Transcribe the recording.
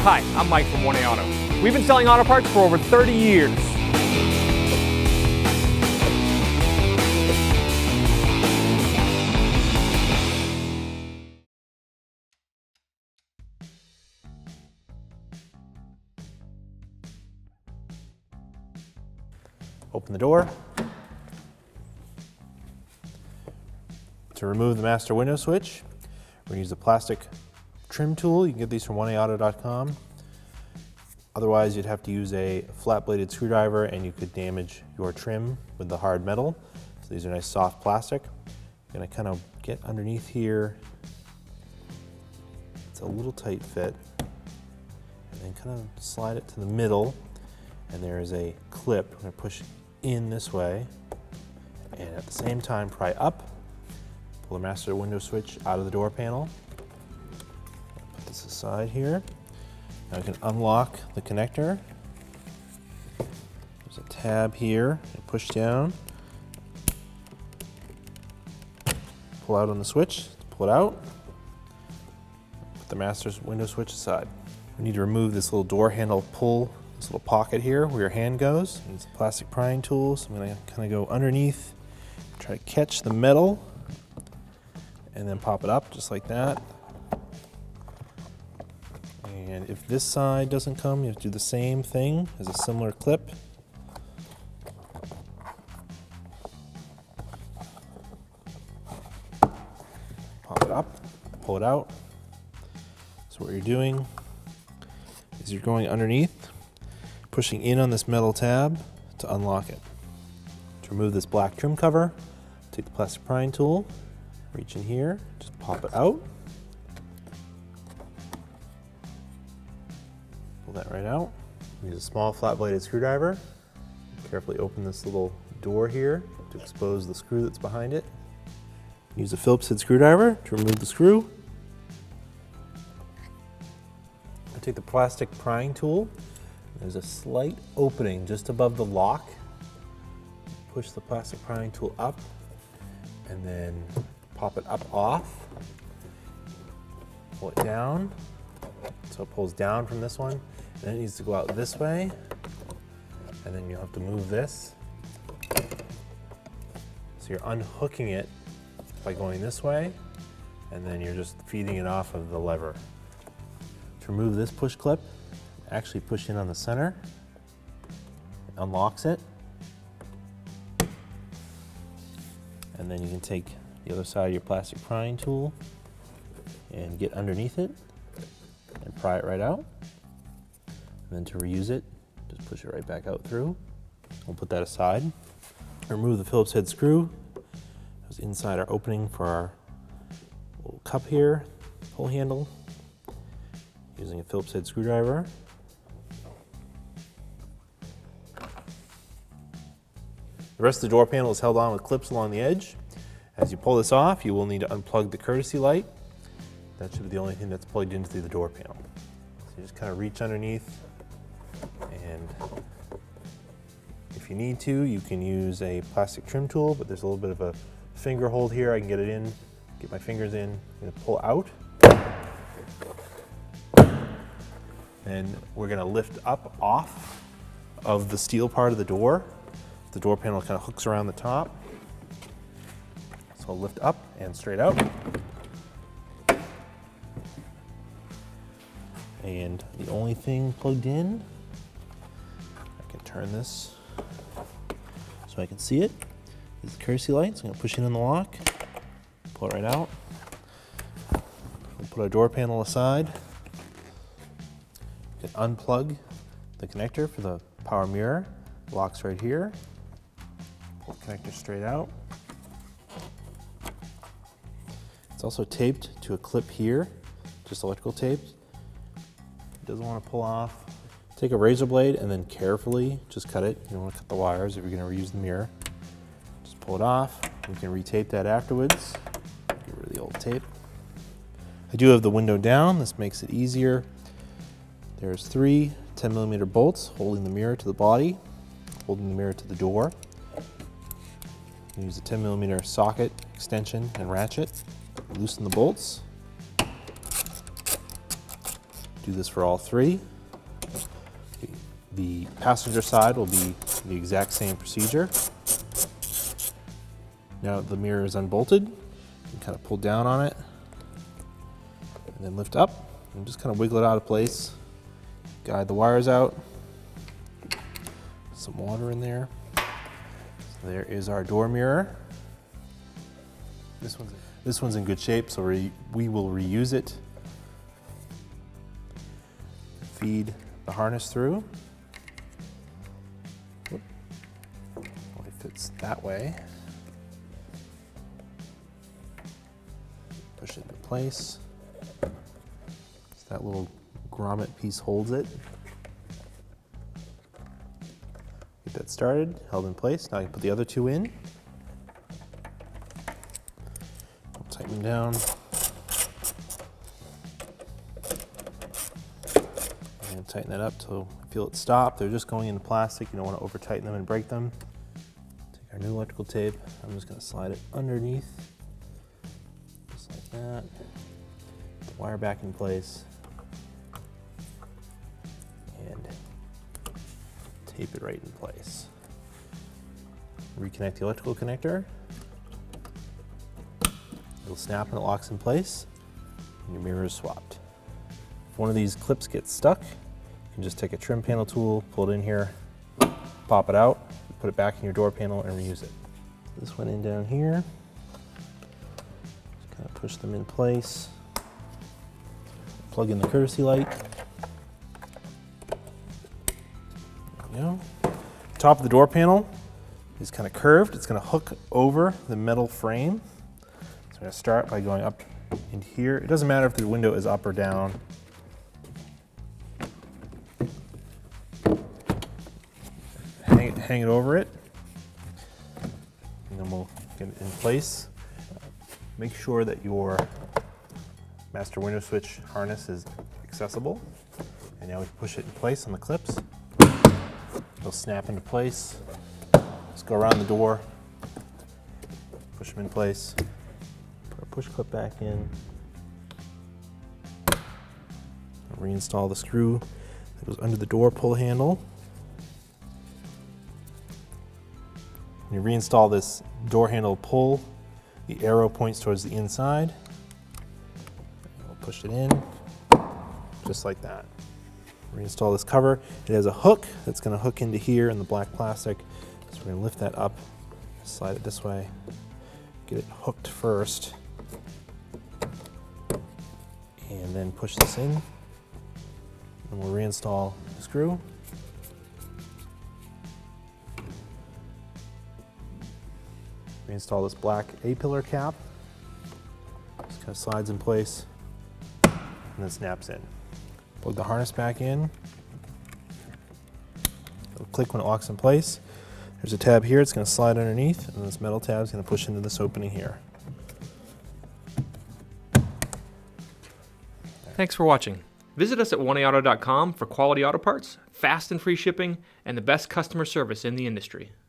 Hi, I'm Mike from 1A Auto. We've been selling auto parts for over 30 years. Open the door. To remove the master window switch, we're going to use the plastic trim tool. You can get these from 1aauto.com. Otherwise, you'd have to use a flat-bladed screwdriver and you could damage your trim with the hard metal. So these are nice soft plastic. I'm going to kind of get underneath here. It's a little tight fit. And then kind of slide it to the middle. And there is a clip. I'm going to push in this way. And at the same time, pry up. Pull the master window switch out of the door panel. Put this aside here. Now I can unlock the connector. There's a tab here. Push down. Pull out on the switch. Pull it out. Put the master window switch aside. We need to remove this little door handle pull, this little pocket here where your hand goes. It's a plastic prying tool, so I'm going to kind of go underneath, try to catch the metal, and then pop it up just like that. And if this side doesn't come, you have to do the same thing as a similar clip. Pop it up, pull it out. So what you're doing is you're going underneath, pushing in on this metal tab to unlock it. To remove this black trim cover, take the plastic prying tool, reach in here, just pop it out. Pull that right out. Use a small flat-bladed screwdriver. Carefully open this little door here to expose the screw that's behind it. Use a Phillips head screwdriver to remove the screw. I take the plastic prying tool. There's a slight opening just above the lock. Push the plastic prying tool up and then pop it up off. Pull it down. So it pulls down from this one. And then it needs to go out this way. And then you'll have to move this. So you're unhooking it by going this way. And then you're just feeding it off of the lever. To remove this push clip, actually push in on the center. It unlocks it. And then you can take the other side of your plastic prying tool and get underneath it and pry it right out. And then to reuse it, just push it right back out through. We'll put that aside. Remove the Phillips head screw. It was inside our opening for our little cup here, pull handle. Using a Phillips head screwdriver. The rest of the door panel is held on with clips along the edge. As you pull this off, you will need to unplug the courtesy light. That should be the only thing that's plugged into the door panel. So you just kind of reach underneath, and if you need to, you can use a plastic trim tool, but there's a little bit of a finger hold here. I can get it in, get my fingers in, I'm going to pull out. And we're going to lift up off of the steel part of the door. The door panel kind of hooks around the top. So I'll lift up and straight out. And the only thing plugged in, I can turn this so I can see it, is the courtesy light. So I'm going to push it in the lock, pull it right out. We'll put our door panel aside. Unplug the connector for the power mirror. Locks right here. Pull the connector straight out. It's also taped to a clip here, just electrical tape. It doesn't want to pull off. Take a razor blade and then carefully just cut it. You don't want to cut the wires if you're going to reuse the mirror. Just pull it off. You can retape that afterwards. Get rid of the old tape. I do have the window down. This makes it easier. There's 3 10mm bolts holding the mirror to the body, holding the mirror to the door. Use a 10mm socket extension and ratchet. Loosen the bolts. Do this for all three. The passenger side will be the exact same procedure. Now the mirror is unbolted, you kind of pull down on it, and then lift up, and just kind of wiggle it out of place. Guide the wires out. Some water in there. So there is our door mirror. This one's in good shape, so we will reuse it. Feed the harness through. Only fits that way. Push it into place. So that little grommet piece holds it. Get that started, held in place. Now you put the other two in. Tighten them down. And tighten that up till you feel it stop. They're just going into plastic. You don't want to over tighten them and break them. Take our new electrical tape. I'm just going to slide it underneath. Just like that. Put the wire back in place. And tape it right in place. Reconnect the electrical connector. It'll snap and it locks in place, and your mirror is swapped. If one of these clips gets stuck, you can just take a trim panel tool, pull it in here, pop it out, put it back in your door panel and reuse it. This one in down here. Just kind of push them in place. Plug in the courtesy light. There we go. Top of the door panel is kind of curved. It's going to hook over the metal frame. So I'm going to start by going up into here. It doesn't matter if the window is up or down. Hang it over it, and then we'll get it in place. Make sure that your master window switch harness is accessible. And now we push it in place on the clips. It'll snap into place. Just go around the door, push them in place. Push clip back in. Reinstall the screw that goes under the door pull handle. When you reinstall this door handle pull, the arrow points towards the inside. We'll push it in, just like that. Reinstall this cover. It has a hook that's going to hook into here in the black plastic. So we're going to lift that up, slide it this way, get it hooked first. And then push this in, and we'll reinstall the screw. Reinstall this black A-pillar cap. Just kind of slides in place, and then snaps in. Plug the harness back in. It'll click when it locks in place. There's a tab here, it's going to slide underneath, and this metal tab is going to push into this opening here. Thanks for watching. Visit us at oneauto.com for quality auto parts, fast and free shipping, and the best customer service in the industry.